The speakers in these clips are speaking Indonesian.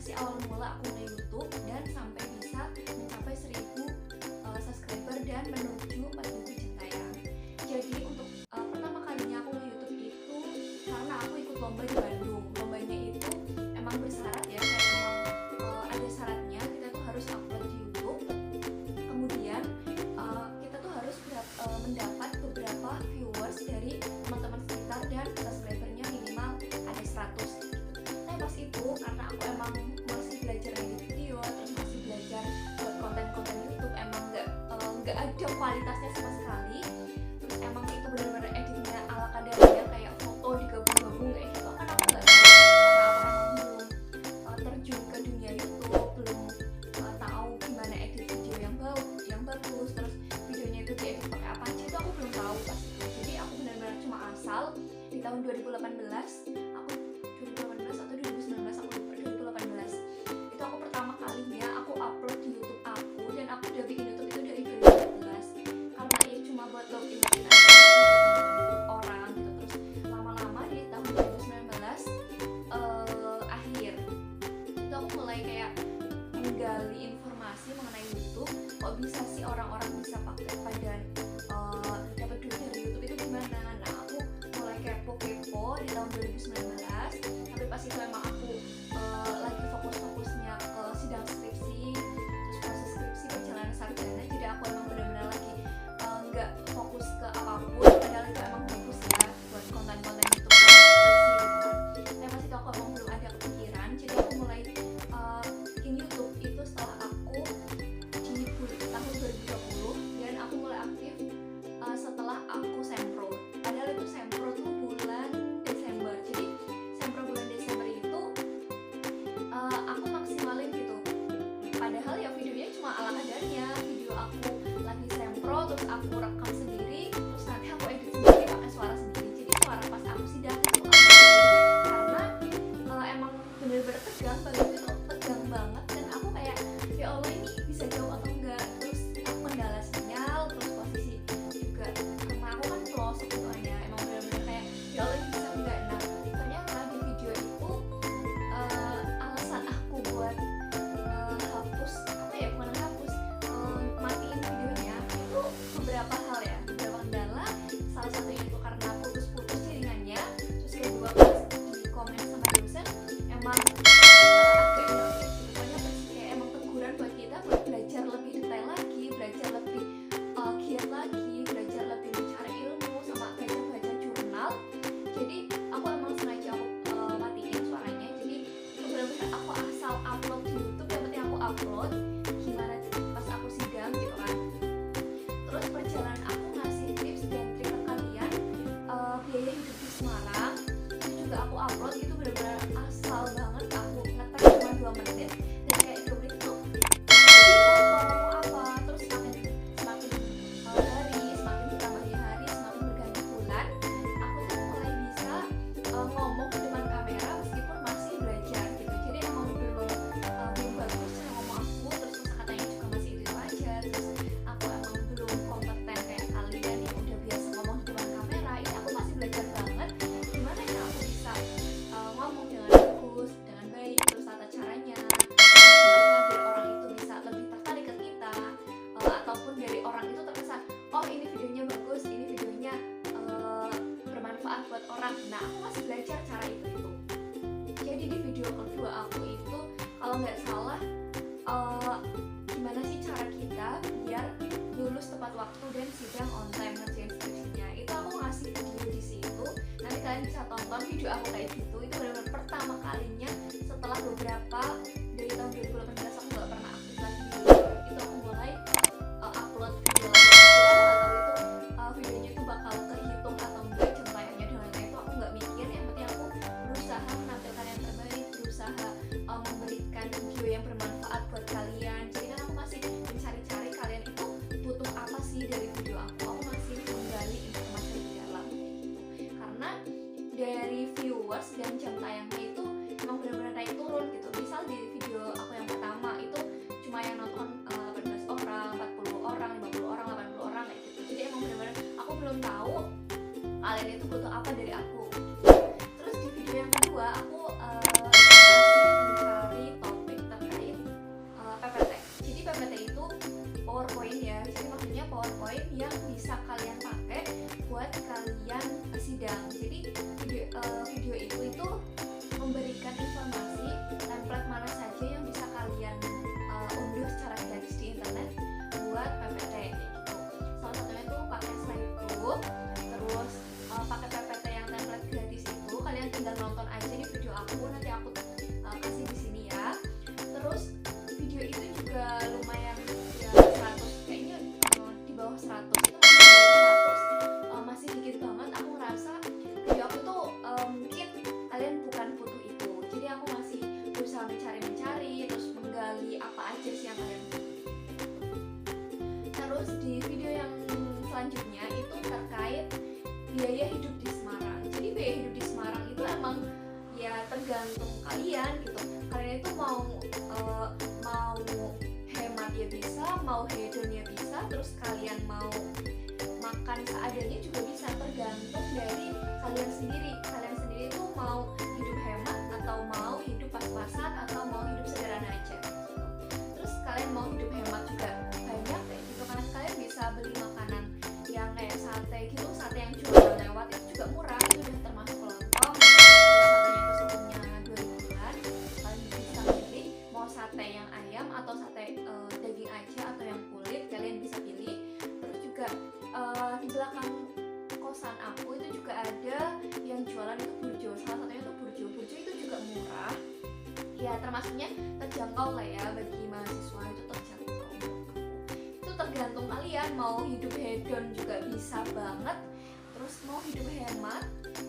sih awal mula aku mulai YouTube dan sampai bisa mencapai 1000 subscriber dan menuju 4000 centayang. Jadi untuk pertama kalinya aku nge-YouTube itu karena aku ikut lomba di Bandung. Lombanya itu emang bersyarat ya, kayak emang ada syaratnya, kita tuh harus upload di YouTube. Kemudian kita tuh harus mendapat beberapa viewers dari teman-teman sekitar dan subscribernya minimal ada 100 gitu. Nah pas itu karena aku emang masih belajar edit video, terus masih belajar buat konten-konten YouTube, emang nggak ada kualitasnya sama sekali. Terus emang itu benar-benar editnya ala kadarnya, kayak foto digabung-gabung kayak gitu. Kan aku nggak tahu karena aku emang belum terjun ke dunia YouTube, belum tahu gimana edit video yang bagus, terus videonya itu diedit pakai apa aja, itu aku belum tahu pas itu. Jadi aku benar-benar cuma asal di tahun 2018, aku 2018 atau 2019 aku lupa, 2018 itu aku pertama kalinya aku upload di YouTube aku, dan aku udah bikin YouTube itu dari 2014 karena ya cuma buat login aja orang gitu. Terus lama-lama di tahun 2019 akhir itu aku mulai kayak menggali informasi mengenai YouTube, kok bisa sih orang-orang bisa pakai dan dapat duit dari YouTube itu gimana. Nah aku mulai kepo-kepo di tahun 2019, tapi pas itu emang aku lagi fokus-fokusnya ke sidang skripsi, terus proses skripsi perjalanan sarjana, jadi aku emang benar-benar lagi nggak fokus ke apapun, padahal itu emang bagus ya buat konten-konten YouTube skripsi gitu kan. Tapi pas itu aku emang belum ada kepikiran, jadi aku mulai bikin YouTube itu setelah aku di tahun 2020, dan aku mulai aktif setelah aku sempro. Padahal itu sempro tuh bulan Desember, jadi sempro bulan Desember itu aku maksimalin gitu. Padahal ya videonya cuma ala kadarnya, video aku lagi sempro, terus aku rekam sendiri, terus nanti aku edit sendiri pakai suara sendiri. Jadi suara pas aku sidang itu aku karena emang bener-bener tegang banget, itu tegang banget, dan aku kayak ya Allah ini bisa jauh atau enggak. Terus aku kendala sinyal, terus posisi juga karena aku kan pelosok gitu aja, emang bener-bener kayak ya Allah ini bisa enggak. Nah ternyata di video itu alasan aku buat hapus apa ya, bukan hapus, matiin videonya itu beberapa hal ya, beberapa kendala. Salah satunya itu karena putus-putus jaringannya, terus kedua pas di komen sama dosen emang agak negatif gitu. Pokoknya kayak emang teguran buat kita buat belajar lebih detail lagi, belajar lebih giat lagi, belajar lebih mencari ilmu, sama baca-baca jurnal. Jadi aku emang sengaja aku matiin suaranya, jadi itu benar-benar aku asal upload di YouTube, yang penting aku upload gimana pas aku sidang gitu kan. Terus perjalanan aku ngasih tips dan trik ke kalian biaya hidup di Semarang itu juga aku upload, itu benar-benar asal banget, aku ngetek cuma 2 menit dan kayak hidup itu bingung mau ngomong apa. Terus semakin hari, semakin bertambahnya hari, semakin berganti bulan, aku tuh mulai bisa ngomong di depan kamera meskipun masih belajar gitu. Jadi emang belum bagus cara ngomong aku, terus kosakatanya juga masih itu aja. Terus aku emang belum kompeten kayak kalian yang udah biasa ngomong di depan kamera. Ini aku masih belajar banget gimana ya aku bisa ngomong dengan bagus, dengan baik, terus tata caranya gimana biar orang itu bisa lebih tertarik ke kita, ataupun dari orang itu terkesan oh ini videonya bagus, ini videonya bermanfaat buat orang. Nah aku masih belajar cara itu. Jadi di video kedua aku itu kalau nggak salah gimana sih cara kita biar lulus tepat waktu dan sidang on time ngerjain skripsinya, itu aku ngasih video di situ. Nanti kalian bisa tonton video aku kayak gitu. Itu benar-benar pertama kalinya setelah beberapa dari tahun 2018 aku nggak pernah aktif lagi di YouTube. Itu aku mulai upload video lagi. Aku nggak tahu itu videonya itu bakal kehitung atau enggak centayangnya, dan lain-lain itu aku nggak mikir. Yang penting aku berusaha menampilkan yang terbaik, berusaha memberikan video yang bermanfaat buat kalian. Jadi kan aku masih mencari-cari kalian itu butuh apa sih dari video aku. Aku masih menggali informasi di dalam gitu. Karena dari viewers dan jam tayangnya itu emang benar-benar naik turun gitu. Misal di video aku yang pertama itu cuma yang nonton 18 orang, 40 orang, 50 orang, 80 orang kayak gitu. Jadi emang benar-benar aku belum tahu kalian itu butuh apa dari aku gitu. Terus di video yang kedua aku masih mencari topik tinggal nonton aja di video aku, nanti aku kasih di sini ya. Terus video itu juga lumayan ya 100, kayaknya di bawah 100, itu masih di bawah 100, masih dikit banget. Aku ngerasa video aku tuh mungkin kalian bukan butuh itu, jadi aku masih berusaha mencari terus menggali apa aja sih yang kalian butuh. Terus di video yang selanjutnya itu terkait biaya hidup di Semarang. Jadi biaya hidup di Semarang itu emang ya tergantung kalian gitu. Kalian itu mau hemat ya bisa, mau hedon ya bisa, terus kalian mau makan seadanya juga bisa, tergantung dari kalian sendiri. Kalian sendiri itu mau hidup hemat atau mau hidup pas-pasan atau mau hidup sederhana aja gitu. Terus kalian mau hidup hemat juga banyak kayak gitu, karena kalian bisa beli makanan yang kayak sate gitu, sate yang jualan lewat itu juga murah, itu udah termasuk kelontong. Satenya itu suhunya 2 ribuan. Kalian bisa pilih mau sate yang ayam atau sate daging aja atau yang kulit, kalian bisa pilih. Terus juga di belakang kosan aku itu juga ada yang jualan itu burjo, salah satunya itu burjo itu juga murah ya, termasuknya terjangkau lah ya, bagi mahasiswa itu terjangkau. Itu tergantung kalian mau hidup hedon juga bisa banget, terus mau hidup hemat,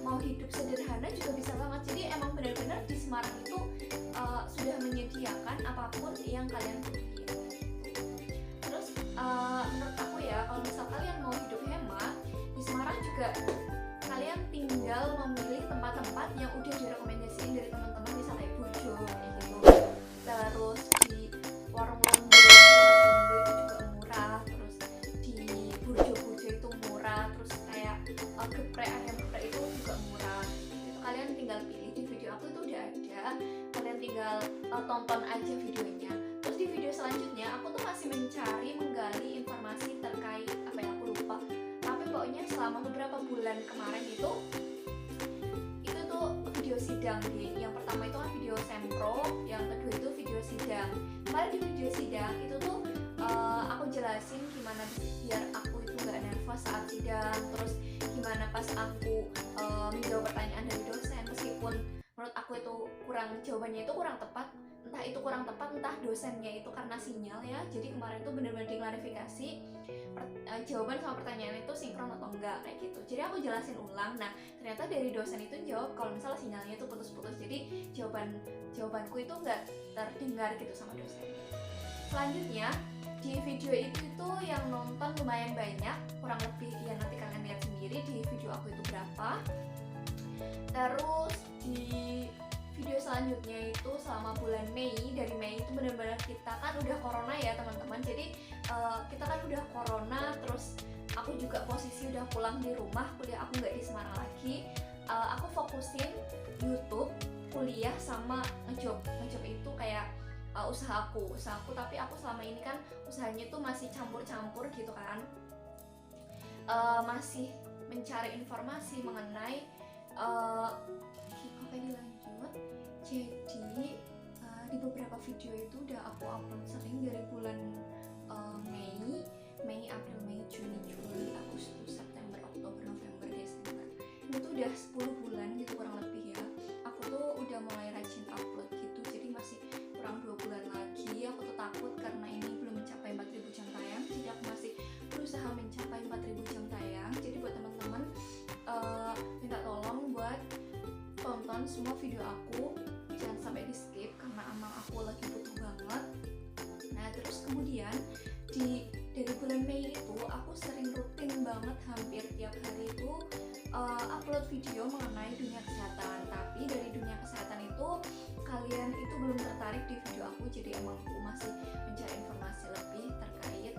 mau hidup sederhana juga bisa banget. Jadi emang benar-benar di Semarang itu sudah menyediakan apapun yang kalian butuhin. Terus menurut aku ya, kalau misal kalian mau hidup hemat di Semarang juga, kalian tinggal memilih tempat-tempat yang udah direkomendasiin dari teman-teman, misalnya burjo kayak gitu. Terus di warung Londo itu juga murah, terus di burjo itu murah, terus kayak geprek, ayam geprek itu juga murah. Itu kalian tinggal pilih, di video aku itu udah ada, kalian tinggal tonton aja videonya. Terus di video selanjutnya aku tuh masih menggali informasi terkait apa yang aku lupa, tapi pokoknya selama beberapa bulan kemarin itu tuh video sidang. Yang pertama itu kan video sempro, yang kedua itu video sidang. Kemarin di video sidang itu tuh aku jelasin gimana biar aku itu gak nervous saat sidang, terus gimana pas aku menjawab pertanyaan dari dosen, meskipun menurut aku itu jawabannya itu kurang tepat, entah itu kurang tepat, entah dosennya itu karena sinyal ya. Jadi kemarin tuh benar-benar diklarifikasi jawaban sama pertanyaan itu sinkron atau enggak kayak gitu. Jadi aku jelasin ulang. Nah ternyata dari dosen itu jawab kalau misalnya sinyalnya itu putus-putus, jadi jawabanku itu enggak terdengar gitu sama dosen. Selanjutnya di video itu tuh yang nonton lumayan banyak, kurang lebih ya nanti kalian lihat sendiri di video aku itu berapa. Terus di video selanjutnya itu selama bulan Mei, dari Mei itu benar-benar kita kan udah corona ya teman-teman. Jadi kita kan udah corona, terus aku juga posisi udah pulang di rumah, kuliah aku nggak di Semarang lagi. Aku fokusin YouTube, kuliah, sama ngejob itu kayak usahaku, tapi aku selama ini kan usahanya tuh masih campur-campur gitu kan, masih mencari informasi mengenai oke dilanjut. Jadi di beberapa video itu udah aku upload sering dari bulan Mei, April, Mei, Juni, Juli, Agustus, September, Oktober, November, Desember. Ini tuh udah 10 bulan gitu kurang lebih ya. Aku tuh udah mulai rajin upload gitu, jadi masih kurang 2 bulan lagi. Aku tuh takut karena ini belum mencapai 4.000 jam tayang, jadi aku masih berusaha mencapai 4.000 jam tayang. Jadi buat teman-teman minta tolong buat tonton semua video aku, jangan sampai di skip karena emang aku lagi butuh banget. Nah terus kemudian dari bulan Mei itu aku sering rutin banget, hampir tiap hari itu upload video mengenai dunia kesehatan. Tapi dari dunia kesehatan itu kalian itu belum tertarik di video aku, jadi emang aku masih mencari informasi lebih terkait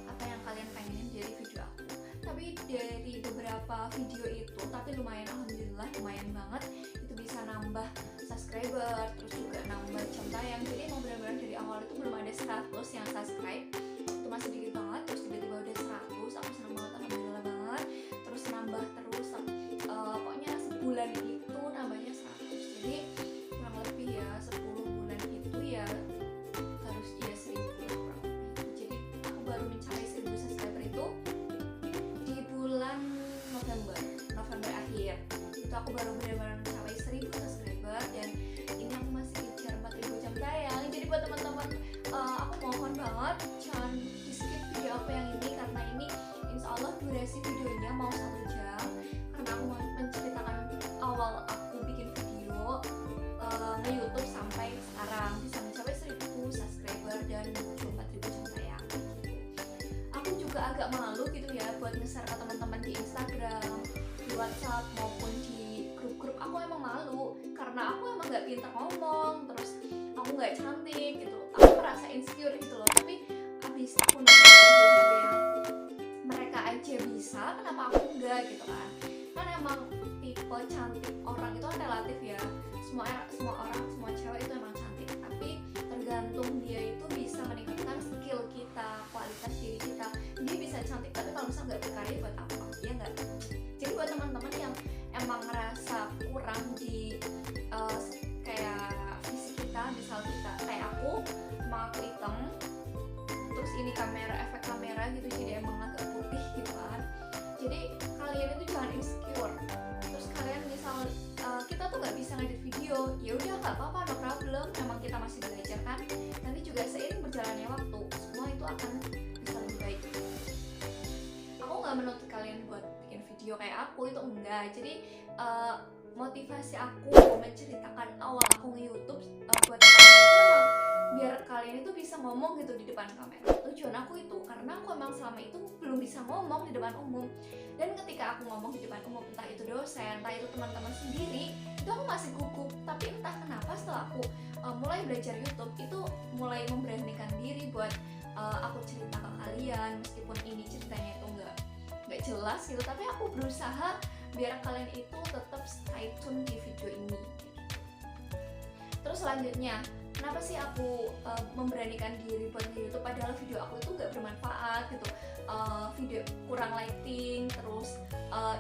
apa yang kalian pengenin dari video aku. Tapi dari beberapa video itu, tapi lumayan, alhamdulillah lumayan banget, itu bisa nambah subscriber, terus juga nambah jam tayang. Jadi emang benar-benar dari awal itu belum ada 100 yang subscribe, itu masih dikit banget, terus tiba-tiba udah 100, aku senang banget, alhamdulillah banget. Terus nambah terus, pokoknya sebulan itu nambahnya 100, jadi kurang lebih ya 10 bulan itu ya harus 1000 kurang lebih. Jadi aku baru mencapai 1000 subscriber itu di bulan November akhir. Itu itu aku baru benar-benar mencapai 1000 subscriber, dan ini aku masih kejar 4000 jam tayang. Jadi buat teman-teman, aku mohon banget jangan di skip video aku yang ini, karena ini insya Allah durasi videonya mau 1 jam, karena aku mau menceritakan awal aku bikin video nge-YouTube sampai sekarang bisa mencapai 1000 subscriber dan 4000 jam tayang. Aku juga agak malu gitu ya buat nge-share ke teman-teman di Instagram, di WhatsApp maupun di grup-grup. Aku emang malu karena aku emang nggak pintar ngomong, terus aku nggak cantik gitu. Aku merasa insecure gitu loh. Tapi abis aku nonton video yang mereka aja bisa, kenapa aku enggak gitu kan? Kan emang tipe cantik orang itu kan relatif ya. Semua orang, semua cewek itu emang cantik, tapi tergantung dia itu bisa meningkatkan skill kita, kualitas diri kita. Dia bisa cantik, tapi kalau misalnya nggak berkarya buat apa? Ya nggak. Jadi buat teman-teman yang emang ngerasa kurang di kayak fisik kita, misal kita kayak aku, emang aku hitam, terus ini efek kamera gitu, jadi emang agak putih gitu kan. Jadi kalian itu jangan insecure. Terus kalian misal kita tuh nggak bisa ngedit video, ya udah nggak apa-apa, no problem. Emang kita masih belajar kan. Nanti juga seiring berjalannya waktu, semua itu akan bisa lebih baik. Aku nggak menuntut kalian buat bikin video kayak aku, itu enggak. Jadi motivasi aku menceritakan awal aku nge-YouTube buat kalian itu emang biar kalian itu bisa ngomong gitu di depan kamera. Tujuan aku itu karena aku emang selama itu belum bisa ngomong di depan umum, dan ketika aku ngomong di depan umum, entah itu dosen, entah itu teman-teman sendiri, itu aku masih gugup. Tapi entah kenapa setelah aku mulai belajar YouTube, itu mulai memberanikan diri buat aku cerita ke kalian, meskipun ini ceritanya itu nggak jelas gitu, tapi aku berusaha biar kalian itu tetap stay tune di video ini. Terus selanjutnya, kenapa sih aku memberanikan diri buat YouTube padahal video aku itu nggak bermanfaat gitu, video kurang lighting, terus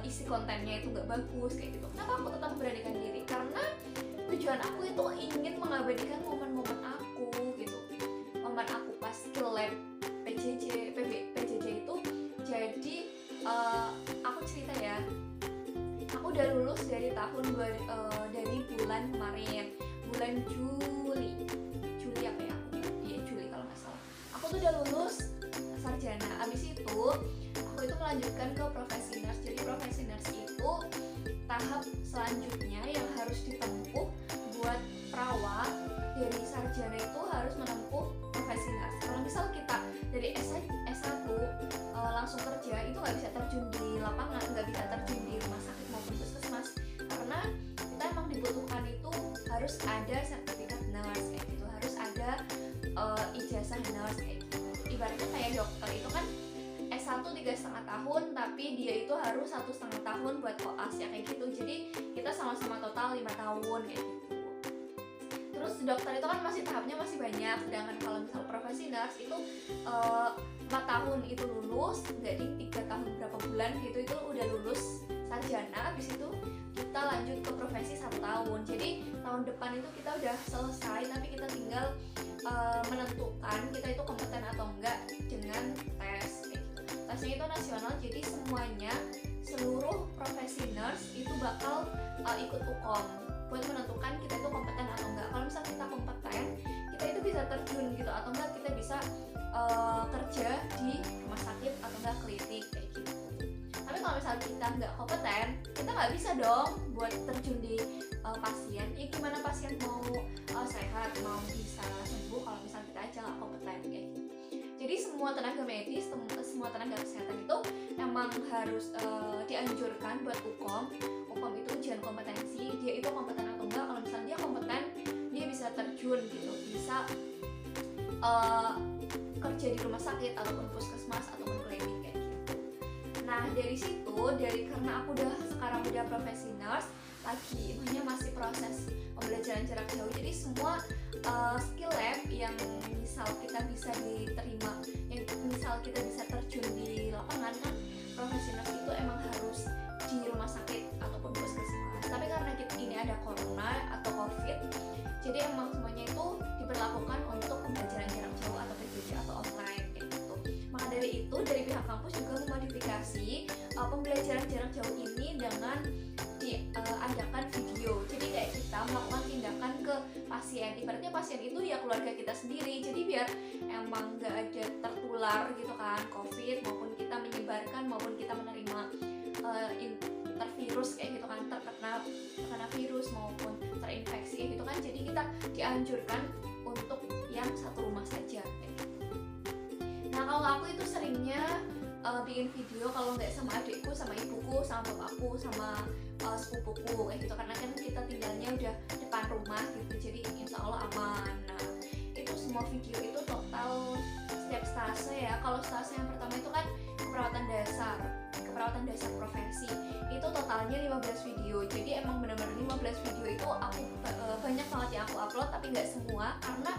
isi kontennya itu nggak bagus kayak gitu. Kenapa aku tetap memberanikan diri? Karena tujuan aku itu ingin mengabadikan momen-momen aku gitu, momen aku pas ke lab PJJ itu. Jadi aku cerita ya, aku udah lulus dari dari bulan kemarin, bulan Juli apa ya, iya Juli kalau nggak salah. Aku tuh udah lulus sarjana. Abis itu aku itu melanjutkan ke profesi nurse. Jadi profesi nurse itu tahap selanjutnya yang harus ditempuh buat perawat. Dari sarjana itu harus menempuh profesi nurse. Kalau misal kita dari S1 langsung kerja, itu nggak bisa terjun di lapangan, nggak bisa terjun di rumah sakit maupun puskesmas, karena kita emang dibutuhkan itu harus ada sertifikat nurse kayak gitu, harus ada ijazah nurse kayak gitu. Ibaratnya kayak dokter itu kan S1 3,5 tahun, tapi dia itu harus 1,5 tahun buat koas ya kayak gitu. Jadi kita sama-sama total 5 tahun kayak gitu. Terus dokter itu kan masih tahapnya masih banyak, sedangkan kalau misal profesi nurse itu 4 tahun itu lulus, jadi 3 tahun berapa bulan gitu itu udah lulus sarjana. Habis itu kita lanjut ke profesi 1 tahun. Jadi tahun depan itu kita udah selesai, tapi kita tinggal menentukan kita itu kompeten atau enggak dengan tes kayak gitu. Tesnya itu nasional, jadi semuanya, seluruh profesi nurse itu bakal ikut UKOM buat menentukan kita itu kompeten atau enggak. Kalau misalnya kita kompeten, kita itu bisa terjun gitu, atau enggak kita bisa kerja di rumah sakit atau enggak klinik kayak gitu. Tapi kalau misalnya kita nggak kompeten, kita nggak bisa dong buat terjun di pasien. Ya gimana pasien mau sehat, mau bisa sembuh kalau misalnya kita aja nggak kompeten kayak gitu. Jadi semua tenaga medis, semua tenaga kesehatan itu emang harus dianjurkan buat UKOM. UKOM itu ujian kompetensi, dia itu kompeten atau enggak. Kalau misalnya dia kompeten, dia bisa terjun gitu, bisa kerja di rumah sakit ataupun puskesmas ataupun klinik kayak gitu. Nah dari situ, karena aku sekarang udah profesi nurse, lagi masih proses pembelajaran jarak jauh. Jadi semua skill lab yang misal kita bisa diterima, yang misal kita bisa terjun di lapangan kan, profesi nurse itu emang harus di rumah sakit ataupun puskesmas. Tapi karena ini ada corona atau covid, jadi emang semuanya itu diberlakukan untuk pembelajaran jarak jauh atau PJJ atau offline kayak gitu. Maka dari itu, dari pihak kampus juga memodifikasi pembelajaran jarak jauh ini dengan keluarga kita sendiri. Jadi biar emang nggak ada tertular gitu kan COVID, maupun kita menyebarkan maupun kita menerima tervirus kayak gitu kan, terkena virus maupun terinfeksi kayak gitu kan. Jadi kita dianjurkan untuk yang satu rumah saja kayak gitu. Nah kalau aku itu seringnya bikin video kalau nggak sama adikku, sama ibuku, sama bapakku, sama sepupuku kayak gitu, karena kan kita tinggalnya udah depan rumah gitu, jadi insya Allah aman. Nah itu semua video itu total setiap stase ya. Kalau stase yang pertama itu kan keperawatan dasar profesi, itu totalnya 15 video. Jadi emang benar-benar 15 video itu aku banyak banget yang aku upload, tapi nggak semua karena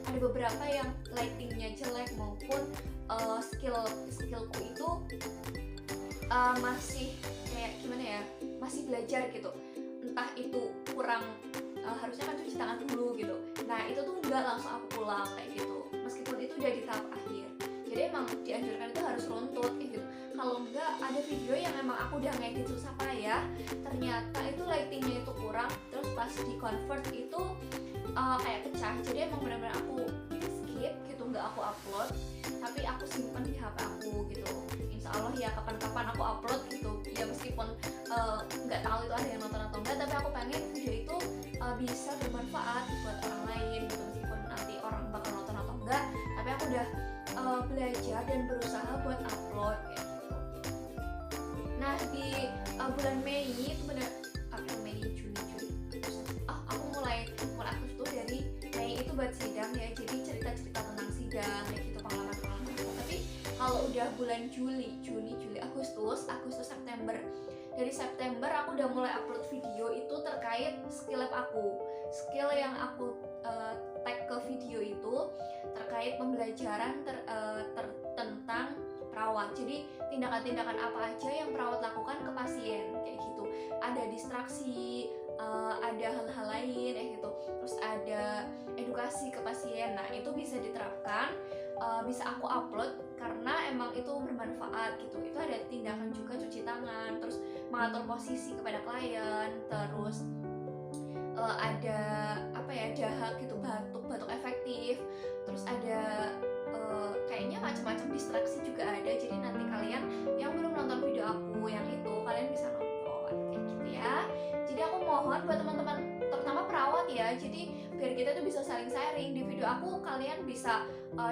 ada beberapa yang lightingnya jelek maupun skillku itu masih kayak gimana ya, masih belajar gitu. Entah itu kurang harusnya kan cuci tangan dulu gitu. Nah itu tuh nggak langsung aku pulang kayak gitu, meskipun itu udah di tahap akhir. Jadi emang dianjurkan itu harus runtut kayak gitu. Kalau enggak, ada video yang emang aku udah ngedit susah payah, ternyata itu lightingnya itu kurang, terus pas di convert itu kayak pecah. Jadi emang benar-benar aku skip gitu, nggak aku upload, tapi aku simpan di HP aku gitu. Insya Allah ya kapan-kapan aku upload gitu ya, meskipun nggak tahu itu ada yang nonton atau enggak, tapi aku pengen video itu bisa bermanfaat buat orang lain gitu, meskipun nanti orang bakal nonton atau enggak, tapi aku udah belajar dan berusaha buat upload kayak gitu. Nah di bulan Mei itu bener Mei, Juni, aku mulai aktif tuh dari Mei itu buat sidang ya, jadi cerita-cerita tentang sidang kayak gitu, pengalaman-pengalaman aku. Tapi kalau udah bulan Juni, Agustus, September, dari September aku udah mulai upload video itu terkait skill lab aku, skill yang aku tag ke video itu terkait pembelajaran tentang perawat. Jadi tindakan-tindakan apa aja yang perawat lakukan ke pasien kayak gitu. Ada distraksi, ada hal-hal lain kayak gitu. Terus ada edukasi ke pasien. Nah, itu bisa diterapkan, bisa aku upload karena emang itu bermanfaat gitu. Itu ada tindakan juga cuci tangan, terus mengatur posisi kepada klien, terus ada apa ya, dahak gitu, batuk efektif, terus ada kayaknya macam-macam distraksi juga ada. Jadi nanti kalian yang belum nonton video aku yang itu, kalian bisa nonton kayak gitu ya. Jadi aku mohon buat teman-teman, terutama perawat ya, jadi biar kita tuh bisa saling sharing. Di video aku kalian bisa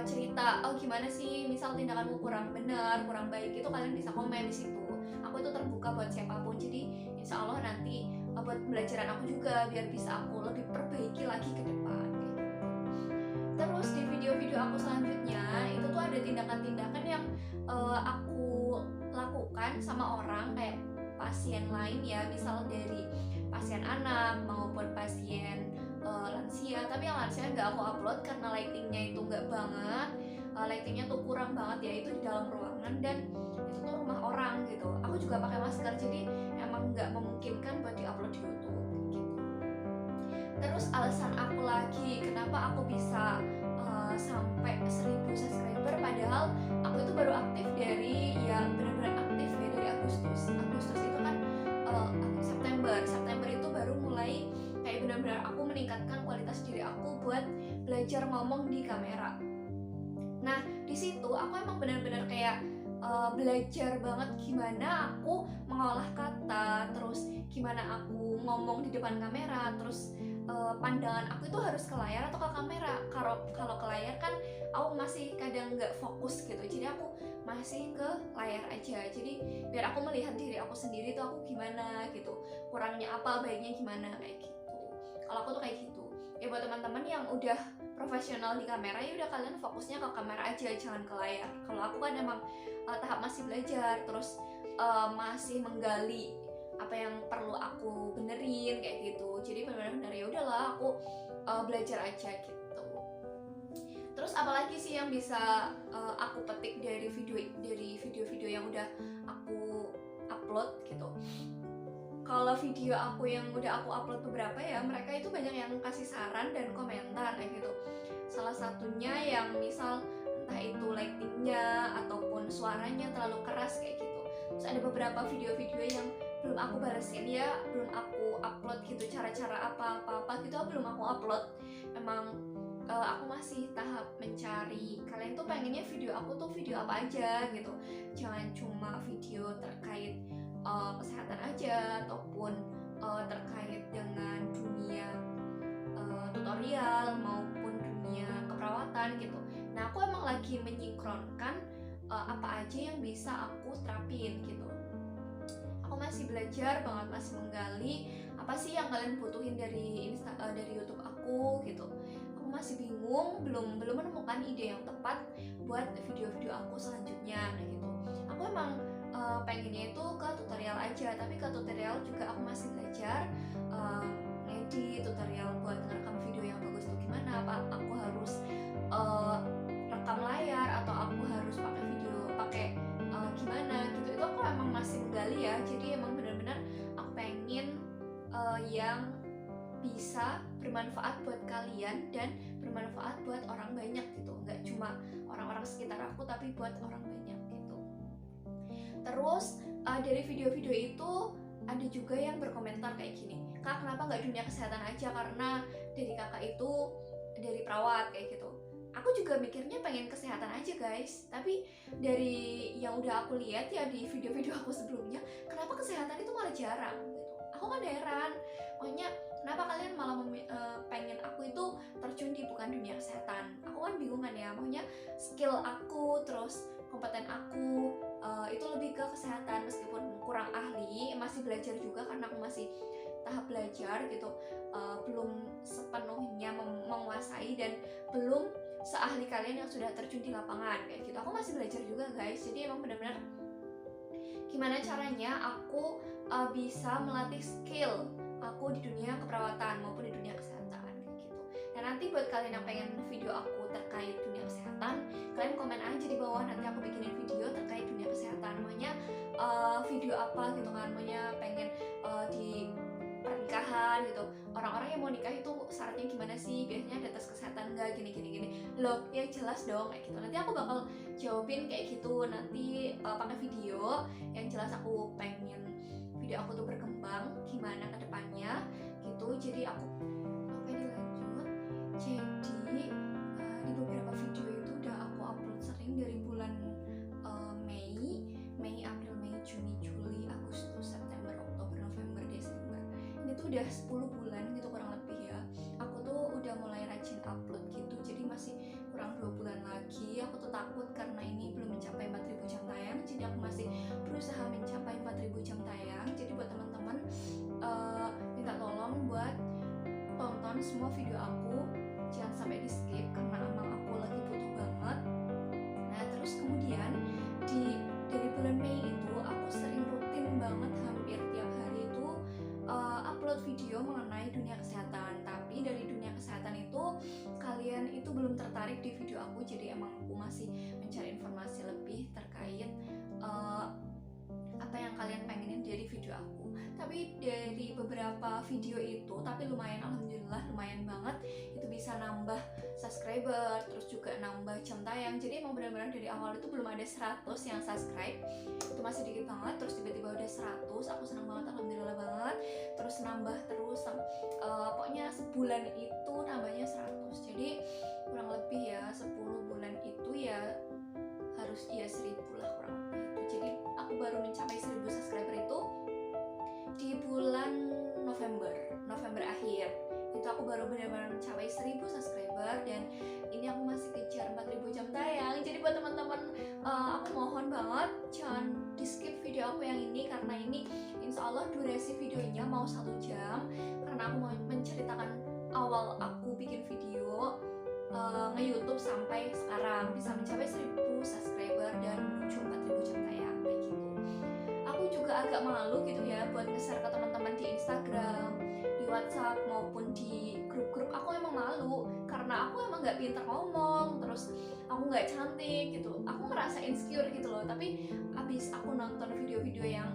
cerita, oh gimana sih misal tindakanmu kurang benar, kurang baik, itu kalian bisa komen di situ. Aku itu terbuka buat siapapun, jadi insya Allah nanti buat pembelajaran aku juga, biar bisa aku lebih perbaiki lagi ke depan. Terus di video-video aku selanjutnya itu tuh ada tindakan-tindakan yang aku lakukan sama orang, kayak pasien lain ya, misal dari pasien anak maupun pasien lansia. Tapi yang lansia nggak aku upload karena lightingnya itu nggak banget, lightingnya tuh kurang banget ya, itu di dalam ruangan dan itu tuh rumah orang gitu. Aku juga pakai masker, jadi emang nggak memungkinkan buat diupload di YouTube gitu. Terus alasan aku lagi kenapa aku bisa sampai 1000 subscriber, padahal aku itu baru aktif dari, ya benar-benar aktif ya dari Agustus itu kan September itu baru mulai kayak benar-benar aku meningkatkan kualitas diri aku buat belajar ngomong di kamera. Nah di situ aku emang benar-benar kayak belajar banget gimana aku mengolah kata, terus gimana aku ngomong di depan kamera, terus pandangan aku itu harus ke layar atau ke kamera. Kalau ke layar kan aku masih kadang nggak fokus gitu, jadi aku masih ke layar aja. Jadi biar aku melihat diri aku sendiri tuh aku gimana gitu, kurangnya apa, baiknya gimana kayak gitu. Kalau aku tuh kayak gitu ya. Buat teman-teman yang udah profesional di kamera, ya udah kalian fokusnya ke kamera aja, jangan ke layar. Kalau aku kan emang tahap masih belajar, terus masih menggali apa yang perlu aku benerin kayak gitu. Jadi benar-benar ya udahlah aku belajar aja gitu. Terus apalagi sih yang bisa aku petik dari video-video yang udah aku upload gitu. Kalau video aku yang udah aku upload beberapa ya, mereka itu banyak yang kasih saran dan komentar kayak gitu. Salah satunya yang misal entah itu lightingnya ataupun suaranya terlalu keras kayak gitu. Terus ada beberapa video-video yang belum aku balesin ya, belum aku upload gitu, cara-cara apa gitu belum aku upload. Memang aku masih tahap mencari. Kalian tuh pengennya video aku tuh video apa aja gitu, jangan cuma video terkait kesehatan aja ataupun terkait dengan dunia tutorial maupun dunia keperawatan gitu. Nah, aku emang lagi menyinkronkan apa aja yang bisa aku terapin gitu. Aku masih belajar banget, masih menggali apa sih yang kalian butuhin dari dari YouTube aku gitu. Aku masih bingung, belum menemukan ide yang tepat buat video-video aku selanjutnya. Nah gitu. Aku emang pengennya itu ke tutorial aja, tapi ke tutorial juga aku masih belajar ngedit tutorial buat ngerekam video yang bagus tuh gimana. Apa aku harus rekam layar atau aku harus pakai video gimana gitu. Itu aku emang masih menggali ya. Jadi emang benar-benar aku pengen yang bisa bermanfaat buat kalian dan bermanfaat buat orang banyak gitu, nggak cuma orang-orang sekitar aku tapi buat orang banyak gitu. Terus dari video-video itu ada juga yang berkomentar kayak gini, Kak kenapa nggak dunia kesehatan aja, karena dari kakak itu dari perawat kayak gitu. Aku juga mikirnya pengen kesehatan aja guys, tapi dari yang udah aku lihat ya di video-video aku sebelumnya, kenapa kesehatan itu malah jarang gitu. Aku kan heran, makanya kenapa kalian malah pengen aku itu terjun di bukan dunia kesehatan. Aku kan bingung kan ya, makanya skill aku terus kompeten aku itu lebih ke kesehatan, meskipun kurang ahli, masih belajar juga karena aku masih tahap belajar gitu, belum sepenuhnya menguasai dan belum seahli kalian yang sudah terjun di lapangan kayak gitu. Aku masih belajar juga guys, jadi emang benar-benar gimana caranya aku bisa melatih skill aku di dunia keperawatan maupun di dunia kesehatan kayak gitu. Dan nanti buat kalian yang pengen video aku terkait dunia kesehatan, kalian komen aja di bawah, nanti aku bikinin video terkait dunia kesehatan. Maunya video apa gitu kan, maunya pengen di pernikahan gitu, orang-orang yang mau nikah itu syaratnya gimana sih, biasanya ada tes kesehatan nggak, gini loh, ya jelas dong kayak gitu. Nanti aku bakal jawabin kayak gitu nanti pakai video. Yang jelas aku pengen video aku tuh berkembang gimana ke depannya gitu. Jadi aku oke dilanjut. Jadi di beberapa video itu udah aku upload sering dari bulan Mei, April, Mei, Juni, Juli, Agustus, September, Oktober, November, Desember. Ini tuh udah 10 bulan gitu kurang lebih ya. Aku tuh udah mulai rajin upload gitu. Jadi masih kurang 2 bulan lagi. Aku tuh takut karena ini belum mencapai 4.000 jam tayang. Jadi aku masih berusaha mencapai 4.000 jam tayang. Jadi buat teman-teman minta tolong buat tonton semua video aku, jangan sampai di skip karena emang aku lagi butuh banget. Nah terus kemudian dari bulan Mei itu aku sering rutin banget, hampir tiap hari itu upload video mengenai dunia kesehatan. Tapi dari dunia kesehatan itu kalian itu belum tertarik di video aku, jadi emang aku masih mencari informasi lebih terkait apa yang kalian pengenin dari video aku. Tapi dari beberapa video itu, tapi lumayan, alhamdulillah lumayan banget, itu bisa nambah subscriber, terus juga nambah jam tayang. Jadi emang benar-benar dari awal itu belum ada 100 yang subscribe, itu masih dikit banget, terus tiba-tiba udah 100, aku senang banget, alhamdulillah banget. Terus nambah terus, pokoknya sebulan itu nambahnya 100. Jadi kurang lebih ya 10 bulan itu ya harus ya 1000 lah kurang lebih itu. Jadi aku baru mencapai 1000 subscriber itu di bulan November akhir. Itu aku baru benar-benar mencapai 1000 subscriber, dan ini aku masih kejar 4000 jam tayang. Jadi buat teman-teman aku mohon banget jangan di skip video aku yang ini, karena ini insya Allah durasi videonya mau 1 jam, karena aku mau menceritakan awal aku bikin video nge-YouTube sampai sekarang bisa mencapai 1000 subscriber dan menuju 4000 jam tayang kayak gitu. Aku juga agak malu gitu ya buat nge-share ke teman-teman di Instagram, di WhatsApp maupun di grup-grup. Aku emang malu karena aku emang nggak pintar ngomong, terus aku nggak cantik gitu. Aku ngerasa insecure gitu loh. Tapi abis aku nonton video-video yang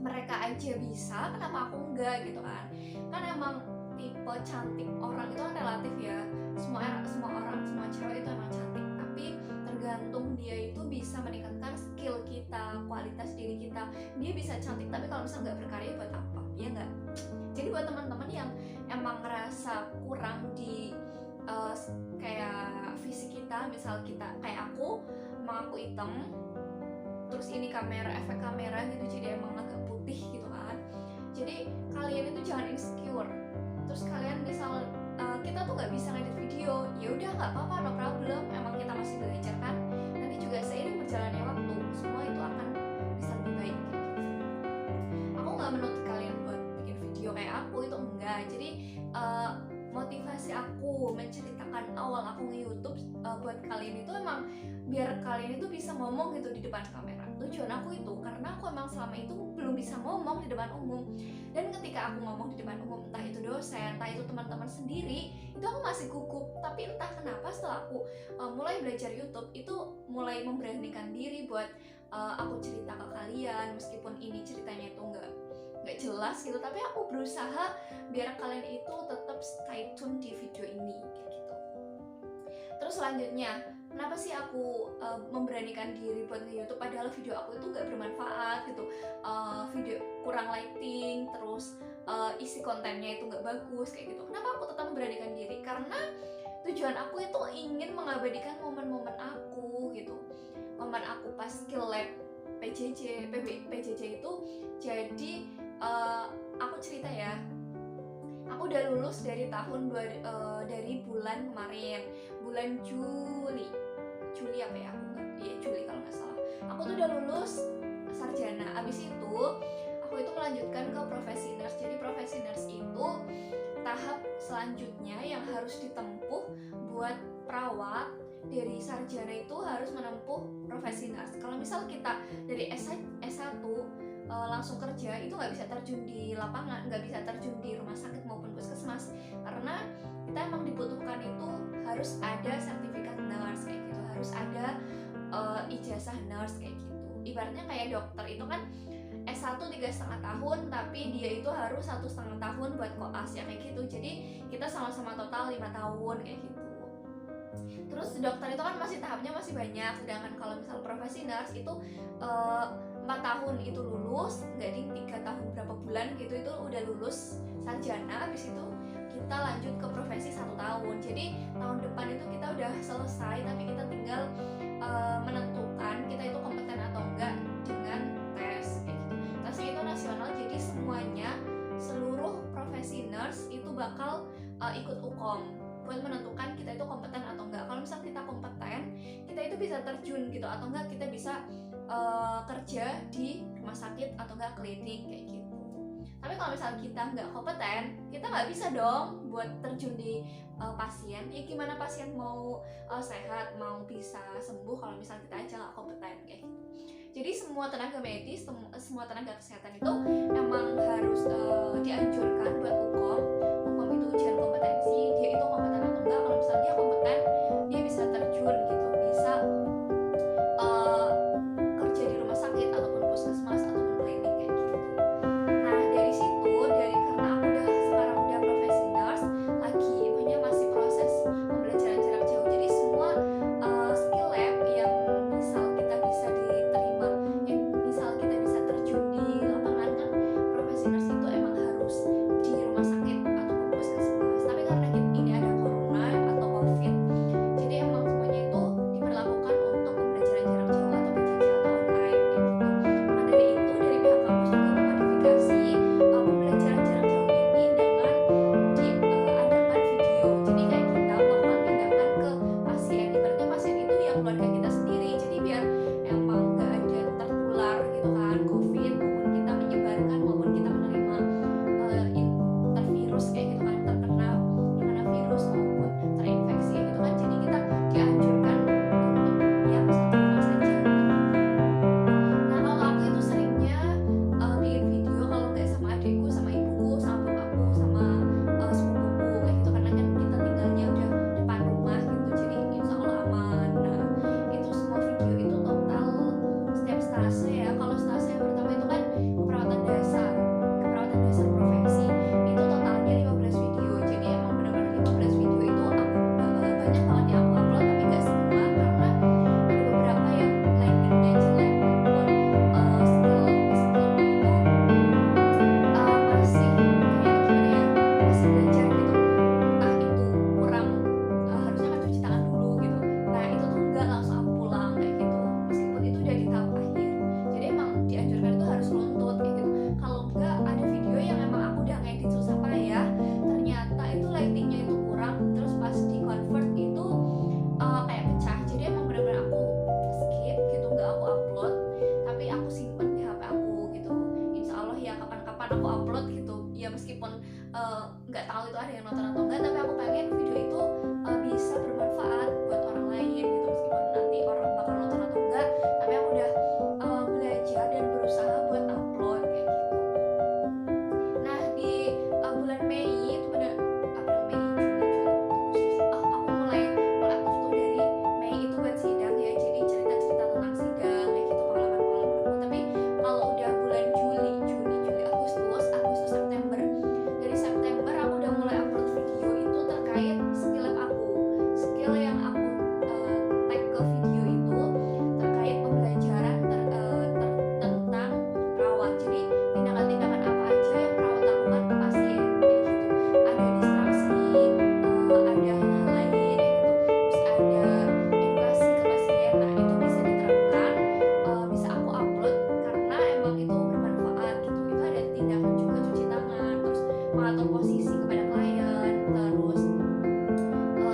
mereka aja bisa, kenapa aku enggak gitu kan? Kan emang tipe cantik orang itu kan relatif ya. Semua orang, semua cewek itu emang cantik, tapi tergantung dia itu bisa meningkatkan skill kita, kualitas diri kita. Dia bisa cantik tapi kalau misalnya nggak berkarya buat apa, ya nggak? Jadi buat teman-teman yang emang ngerasa kurang di kayak fisik kita, misal kita kayak aku, emang aku hitam, terus ini efek kamera gitu, jadi emang agak putih gitu kan. Jadi kalian itu jangan insecure. Terus kalian misal kita tuh nggak bisa ngedit video, ya udah nggak apa-apa, no problem, emang kita masih belajar kan. Nanti juga seiring berjalannya waktu semua itu akan bisa lebih baik kayak gitu. Aku nggak menuntut kalian buat bikin video kayak aku, itu enggak. Jadi motivasi aku menceritakan awal aku nge-YouTube buat kalian itu emang biar kalian itu bisa ngomong gitu di depan kamera. Tujuan aku itu karena aku emang selama itu belum bisa ngomong di depan umum, dan ketika aku ngomong di depan umum, entah itu dosen, entah itu teman-teman sendiri, itu aku masih gugup. Tapi entah kenapa setelah aku mulai belajar YouTube, itu mulai memberanikan diri buat aku cerita ke kalian, meskipun ini ceritanya itu nggak jelas gitu, tapi aku berusaha biar kalian itu tetap stay tune di video ini kayak gitu. Terus selanjutnya, kenapa sih aku memberanikan diri buat nge-YouTube padahal video aku itu nggak bermanfaat gitu, video kurang lighting, terus isi kontennya itu nggak bagus kayak gitu. Kenapa aku tetap memberanikan diri? Karena tujuan aku itu ingin mengabadikan momen-momen aku gitu, momen aku pas skill lab PJJ itu. Jadi aku cerita ya, aku udah lulus dari dari bulan kemarin, bulan Juli apa ya, Juli kalau nggak salah. Aku tuh udah lulus sarjana. Abis itu aku itu melanjutkan ke profesi nurse. Jadi profesi nurse itu tahap selanjutnya yang harus ditempuh buat perawat. Dari sarjana itu harus menempuh profesi nurse. Kalau misal kita dari S1 langsung kerja, itu nggak bisa terjun di lapangan, nggak bisa terjun di rumah sakit maupun puskesmas, karena kita emang dibutuhkan itu harus ada sertifikat nurse kayak gitu, harus ada ijazah nurse kayak gitu. Ibaratnya kayak dokter itu kan S1 3,5 tahun, tapi dia itu harus 1,5 tahun buat koas ya kayak gitu. Jadi kita sama-sama total 5 tahun kayak gitu. Terus dokter itu kan masih tahapnya masih banyak, sedangkan kalau misal profesi nurse itu 4 tahun itu lulus, jadi 3 tahun berapa bulan gitu itu udah lulus sarjana. Habis itu kita lanjut ke profesi 1 tahun. Jadi tahun depan itu kita udah selesai, tapi kita tinggal menentukan kita itu kompeten atau enggak dengan tes kayak gitu. Tesnya itu nasional, jadi semuanya, seluruh profesi nurse itu bakal ikut UKOM buat menentukan kita itu kompeten atau enggak. Kalau misal kita kompeten, kita itu bisa terjun gitu, atau enggak kita bisa kerja di rumah sakit atau enggak klinik kayak gitu. Tapi kalau misal kita nggak kompeten, kita nggak bisa dong buat terjun di pasien. Ya gimana pasien mau sehat, mau bisa sembuh kalau misal kita aja nggak kompeten kayak gitu. Jadi semua tenaga medis, semua tenaga kesehatan itu emang harus dianjurkan buat UKOM. UKOM itu ujian kompetensi, dia itu kompeten atau enggak. Kalau misalnya dia kompeten, dia bisa terjun gitu, bisa kerja di rumah sakit ataupun puskesmas ataupun klinik kayak gitu. Nah dari situ, karena aku sekarang udah profesi nurse, lagi punya masih proses pembelajaran jarak jauh. Jadi semua skill lab yang misal kita bisa diterima, yang misal kita bisa terjun di lapangan kan, profesi nurse itu emang harus nggak tahu itu ada yang nonton atau enggak, tapi aku pengen video itu bisa bermanfaat buat orang lain gitu, meskipun nanti orang bakal nonton atau enggak, tapi aku udah belajar dan berusaha buat upload kayak gitu. Nah di bulan Mei itu bener April, Mei, Juni, Juli, Agustus, aku mulai aktif tuh dari Mei itu buat sidang ya, jadi cerita-cerita tentang sidang kayak gitu, pengalaman-pengalaman aku. Tapi kalau udah bulan Juli, Juni, Juli, Agustus, September, dari September aku udah mulai upload video itu terkait skill lab aku, skill yang aku tag ke video itu terkait pembelajaran tentang perawat. Jadi tindakan-tindakan apa aja yang perawat lakukan ke pasien kayak gitu, ada distraksi, ada hal-hal lain kayak gitu, terus ada edukasi ke pasien. Nah itu bisa diterapkan, bisa aku upload karena emang itu bermanfaat gitu. Itu ada tindakan juga cuci tangan, terus mengatur posisi kepada klien, terus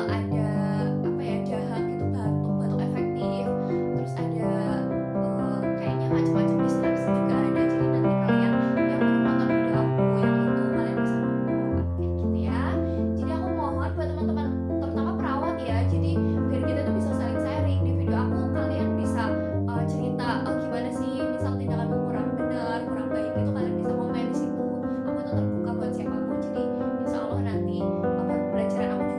ada apa ya, dahak gitu, batuk efektif, terus ada kayaknya macam-macam distraksi juga ada. Jadi nanti kalian yang nonton video aku yang itu kalian bisa nonton kayak gitu ya. Jadi aku mohon buat teman-teman terutama perawat ya, jadi biar kita tuh bisa saling sharing di video aku, kalian bisa cerita gimana sih misal tindakanmu kurang benar, kurang baik, itu kalian bisa komen di situ. Aku tuh terbuka buat siapapun, jadi insya Allah nanti pembelajaran aku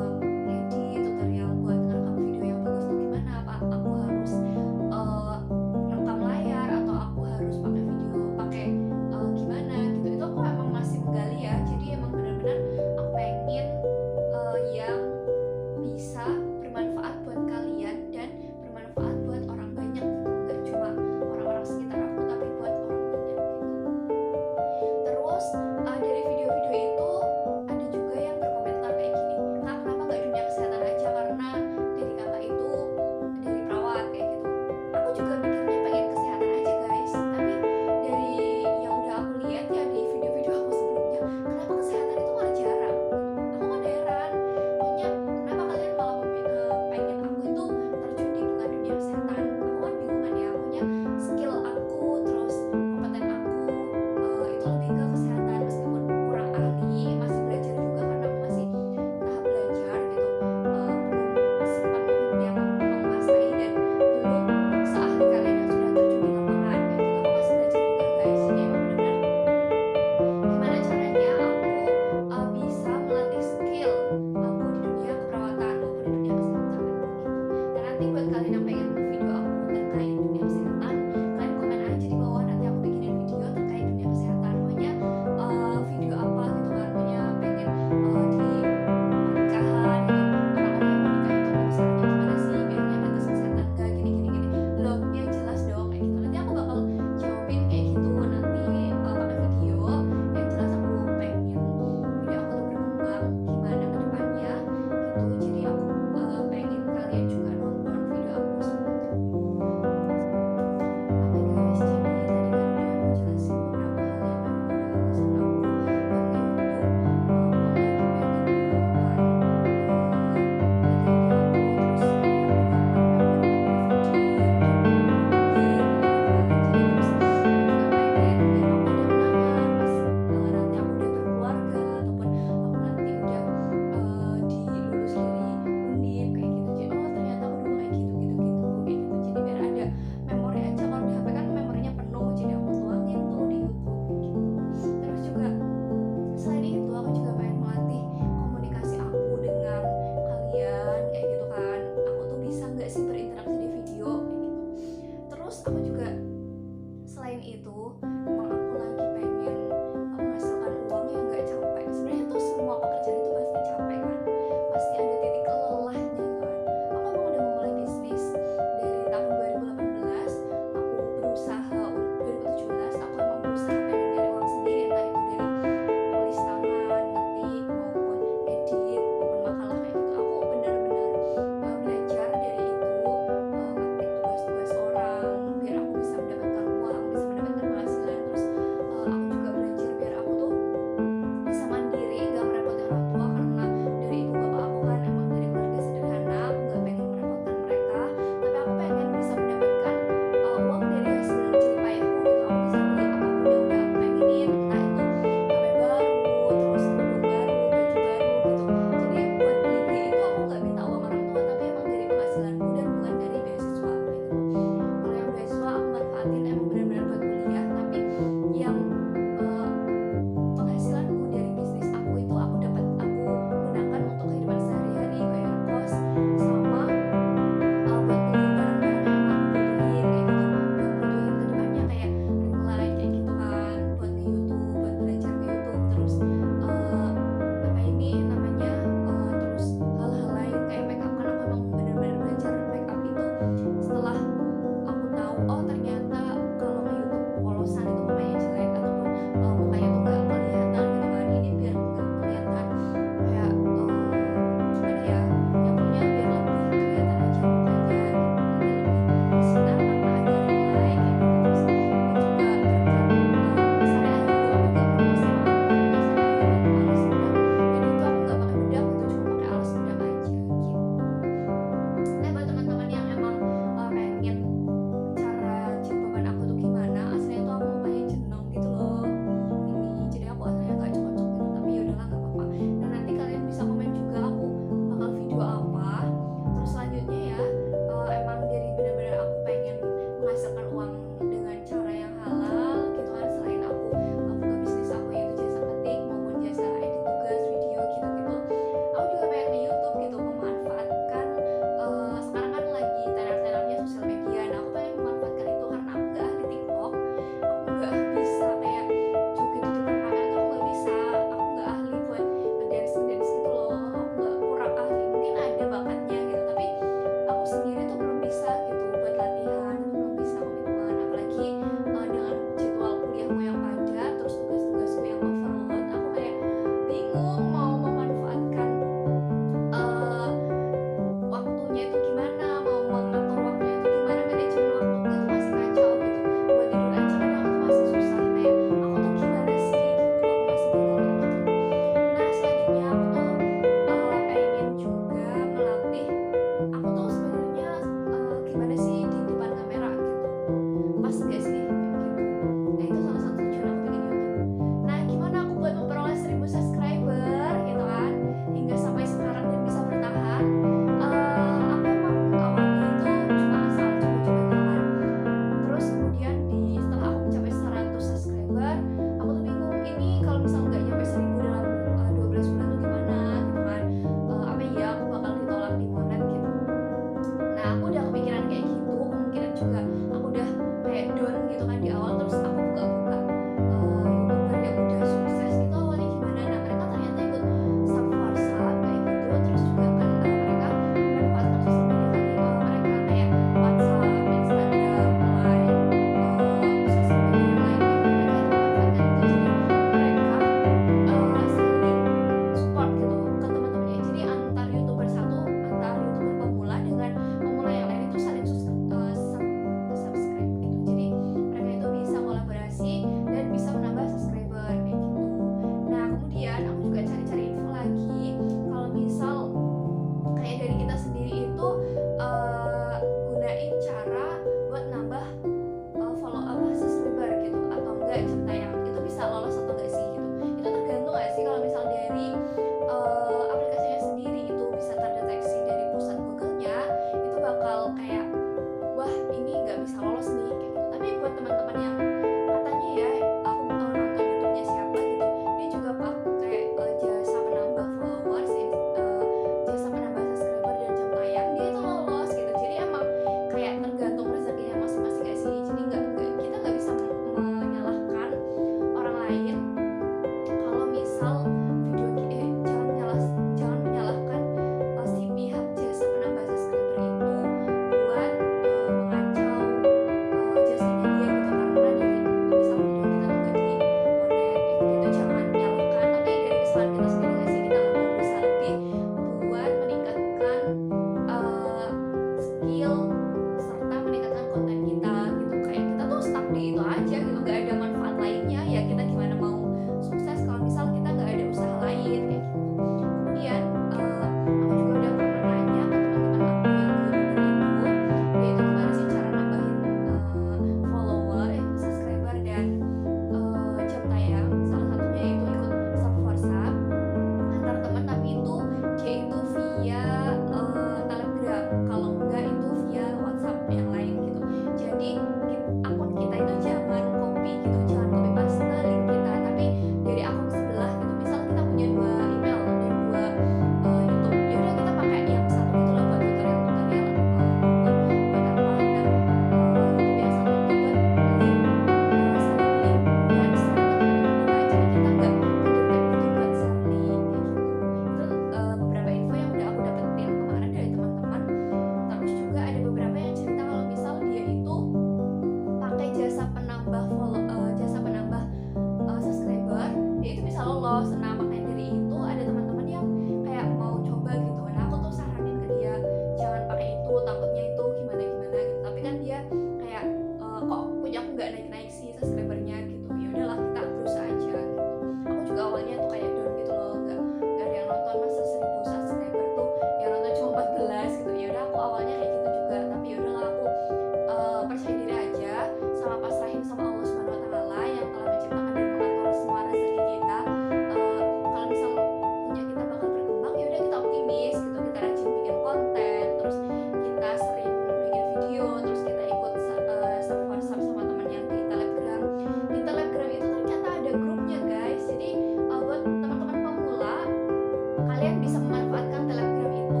kalian bisa memanfaatkan Telegram itu.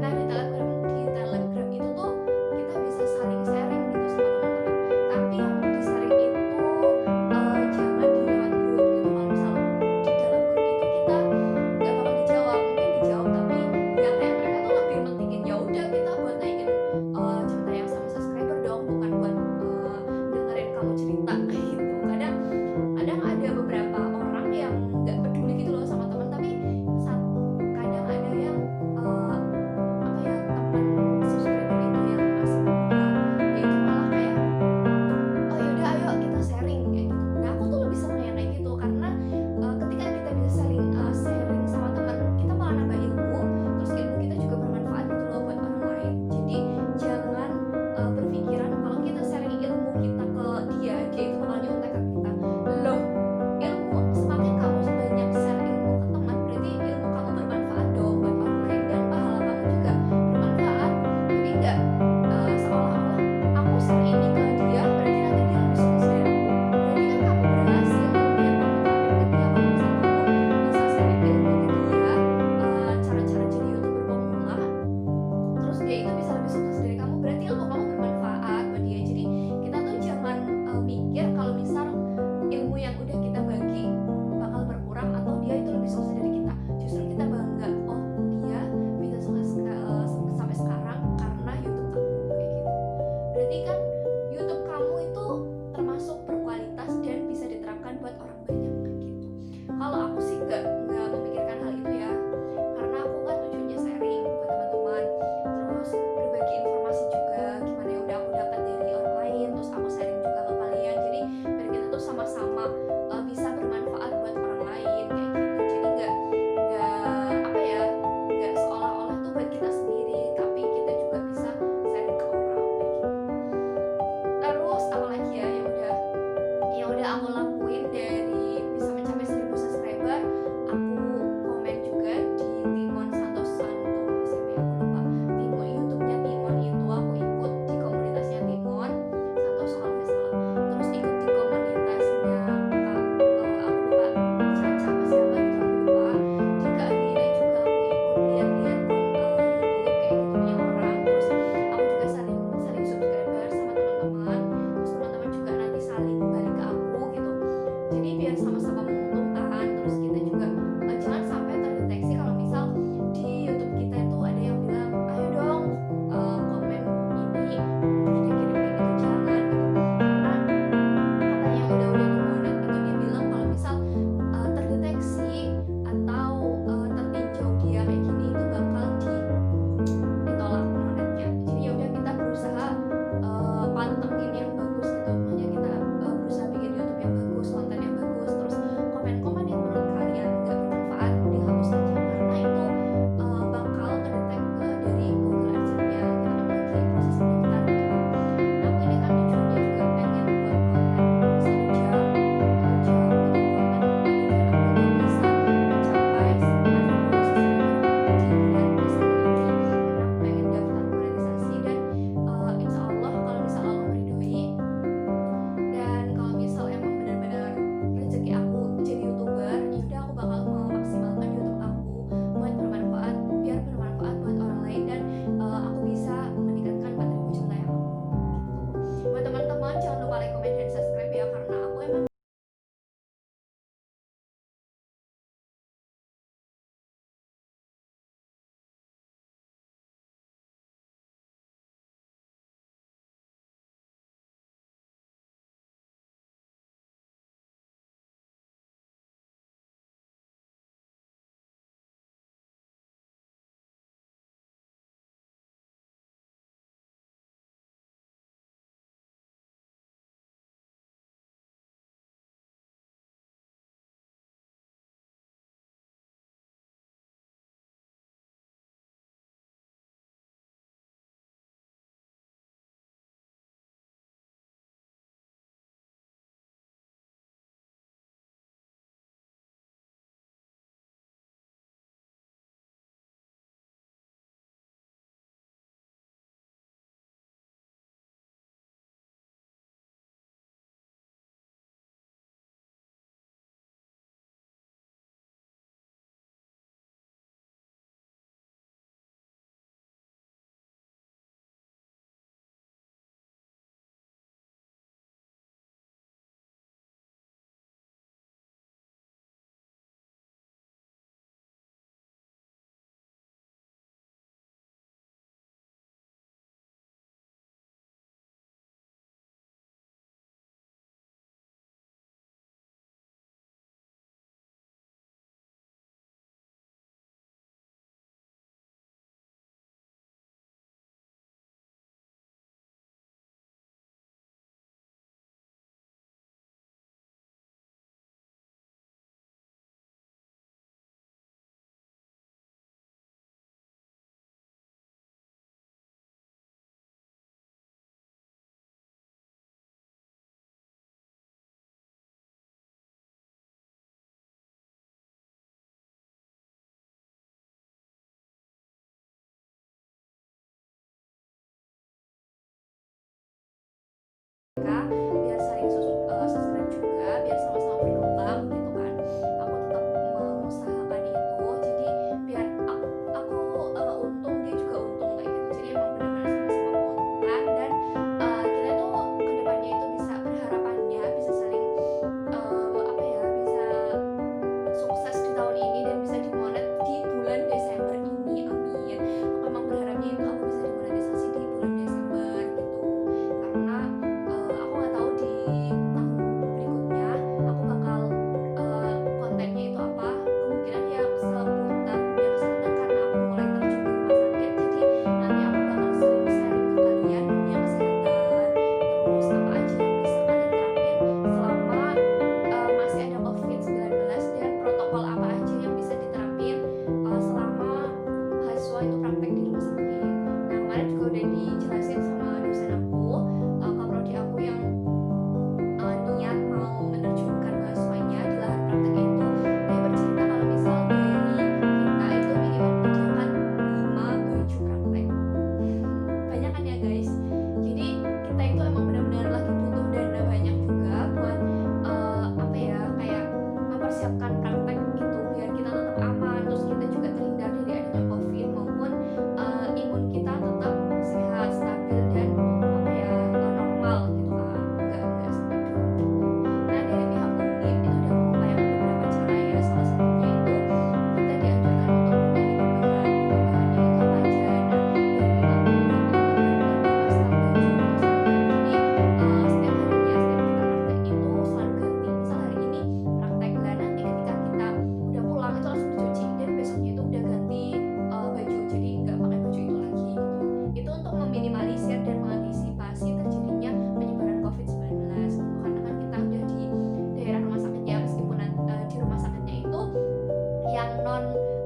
Nah, di Telegram itu tuh kita bisa saling sharing gitu sama teman-teman. Tapi yang di-sharing itu jangan di lewat grup gitu. Kalau misal di dalam grup itu kita nggak bakal dijawab, mungkin dijawab tapi ya kayak mereka tuh lebih mentingin ya udah kita buat naikin jam tayang sama subscriber dong, bukan buat dengerin kamu cerita gitu. Kadang ada beberapa orang yang nggak peduli gitu loh sama teman, tapi kadang ada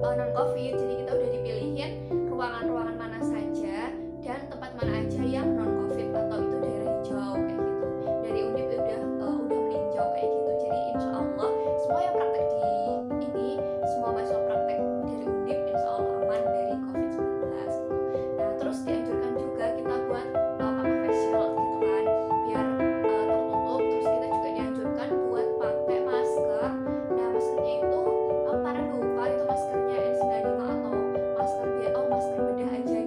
non covid, jadi kita udah dipilihin ruangan-ruangan mana saja dan tempat mana aja yang non covid atau itu daerah hijau kayak gitu. Dari Undip udah meninjau kayak gitu, jadi insya Allah semua yang praktek di ini, semua mahasiswa praktek dari Undip insya Allah aman dari covid-19 gitu. Nah terus dianjurkan juga kita buat pakai face shield gitu kan, biar tertutup. Terus kita juga dianjurkan buat pakai masker. Nah maskernya itu kemarin lupa itu maskernya N95 atau masker bedah aja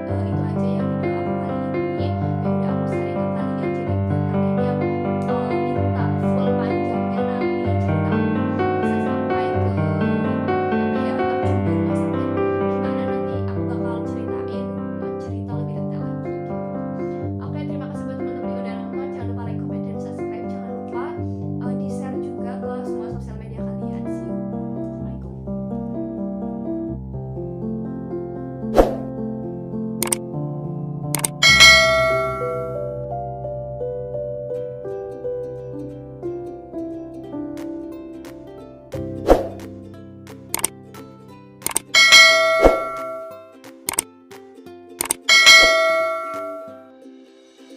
itu aja ya